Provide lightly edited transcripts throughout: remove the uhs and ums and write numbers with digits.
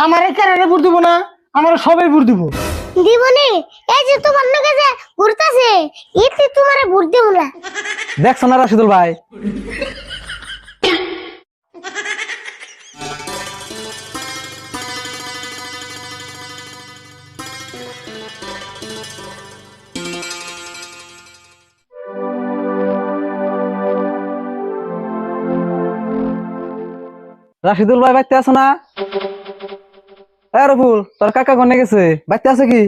আমার একারে ভোট দিব না, আমার সবাই ভোট দিব। দিবনি এই যে তোমার লগে যে ঘুরতাছে এতে তোমারে ভোট দেব না। দেখছো না রাশিদুল ভাই, রাশিদুল ভাই বাইতে আছো না? রফুল, তোর কাকা কোনে গেছে? বাইতে আছে কি?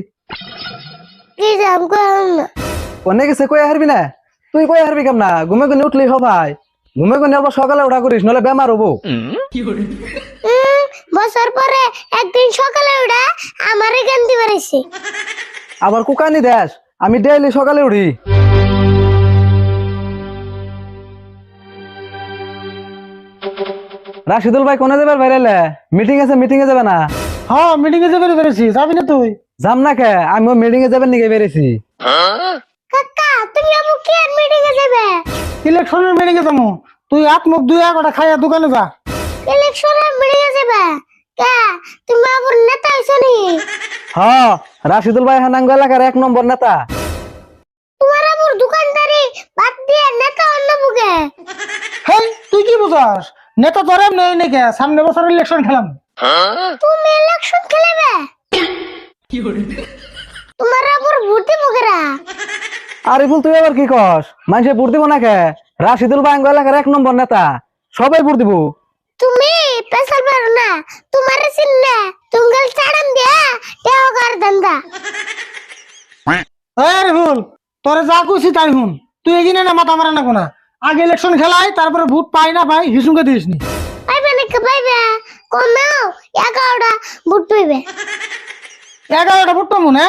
কি জাম কম না। কোনে গেছে কই হারবি না? তুই কই হারবি কেমন না? ঘুমে ঘুমে উঠলি হ ভাই, ঘুমে ঘুমে আবার সকালে ওঠা করিস, নলে বেমার হবো। বছর পরে একদিন সকালে উঠা আমারে গান্দি বাড়াইছে। আবার কুকানি দেশ, আমি ডেইলি সকালে উঠি। রাশিদুল ভাই কোনে যাবে বাইরে? মিটিং আছে, মিটিং এ যাবে না? হ্যাঁ, মিটিং এ যাবে বেরেছি, যাবি না তুই? যাম না কে, আমিও মিটিং এ যাবেন নিকে বেরেছি। কাকা তুমি আমু কি আর মিটিং এ যাবে? ইলেকশনের মিটিং এ যাবো, তুই হাত মুখ ধুইয়া কটা খাইয়া দোকানে যা। ইলেকশনের মিটিং এ যাবে কে? তুমি আবার নেতা হইছো নি? হ্যাঁ, রাশিদুল ভাই হানাঙ্গ এলাকার 1 নম্বর নেতা। তোমার আবার দোকানদারি বাদ দিয়ে নেতা অন্য বুকে। হেই, তুই কি বুঝাস? নেতা তোর এমনি নাকি, সামনে বছর ইলেকশন খেলাম। তুমি ইলেকশন খেলবে? তোমার আবার ভোট দিব কেরা? আরিফুল, তুই আবার কি কস? মানুষে ভোট দিব না কে? রাশিদুল ভাই আঙ্গ এলাকার 1 নম্বর নেতা, সবাই ভোট দিব। তুমি পেশাল পারো না, তোমার চিন্না তুঙ্গল চাড়াম দিয়া টেওগার দান্দা। আরে ভুল, তোরে যা কইছি তাই হুন। তুই এগিনে না মাথা মারা না কোনা, আগে ইলেকশন খেলাই, তারপরে ভোট পাই না পাই হিসুমকে দিস নি। পাইবে নাকি পাইবে? কমাও 11টা ভোট পাইবে। 11টা ভোট পাবো না,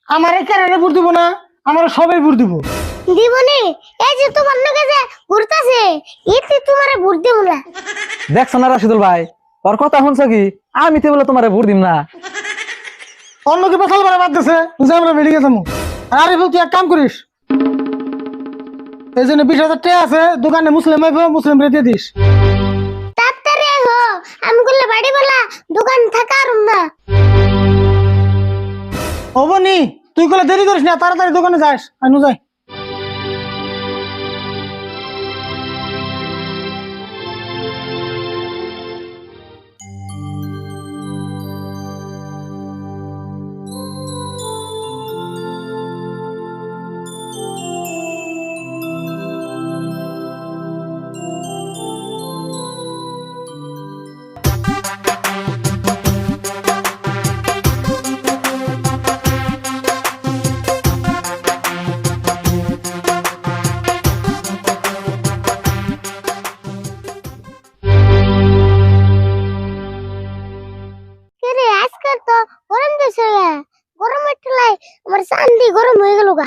আমার একারে ভোট দিব না, আমার সবাই ভোট দিব। দিবনি এই যে তোমার লগে যে ঘুরতাছে এতে তোমারে ভোট দেব না। দেখছো না রাশিদুল ভাই, ওর কথা শুনছো কি? আমি তো বলে তোমারে ভোট দিম না। অন্য কি পেশাল পারা বাদ দিছে, বুঝে আমরা বেরিয়ে যাবো। আরে ভুল, তুই এক কাম করিস, এই জন্য 20,000 টাকা আছে দোকানে, মুসলিম আইব, মুসলিম রেখে দিস। তাড়াতাড়ি হো, আমি গুলো বাড়ি বলা দোকান থাকার না। হবো নি, তুই গুলো দেরি করিস না, তাড়াতাড়ি দোকানে যাস, আনু যাই। কেরে আজকাল তো গরম দিছে রে, গরমের ঠেলায় আমার চান্দি গরম হয়ে গেল গা।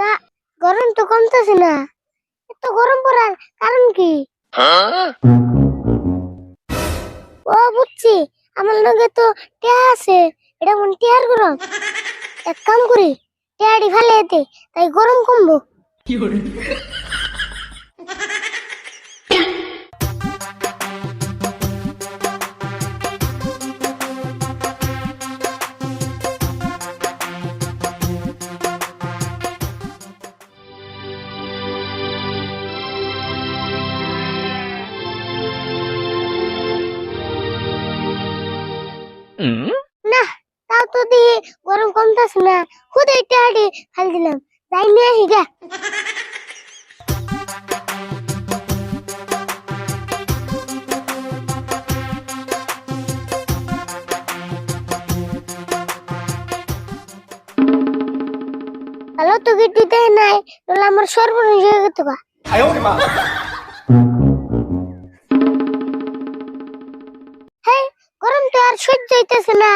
না, গরম তো কমতেছে না, এত গরম পড়ার কারণ কি? ও বুঝছি, আমার লগে তো টিয়া আছে, এটা মন টিয়ার গরম। এক কাম করি, টিয়াড়ি ফেলে দে, তাই গরম কমবো। না, তাও তো দিয়ে গরম কমতেছে না, খুদে টিয়াড়ি ফেল দিলাম, যাই নিয়ে আসি গা। হ্যালো, তো গিট্টি দেয় নাই, তাহলে আমার সর্বনাশ হয়ে গেত গা। হ্যাঁ, গরম তো আর সহ্য হইতেছে না।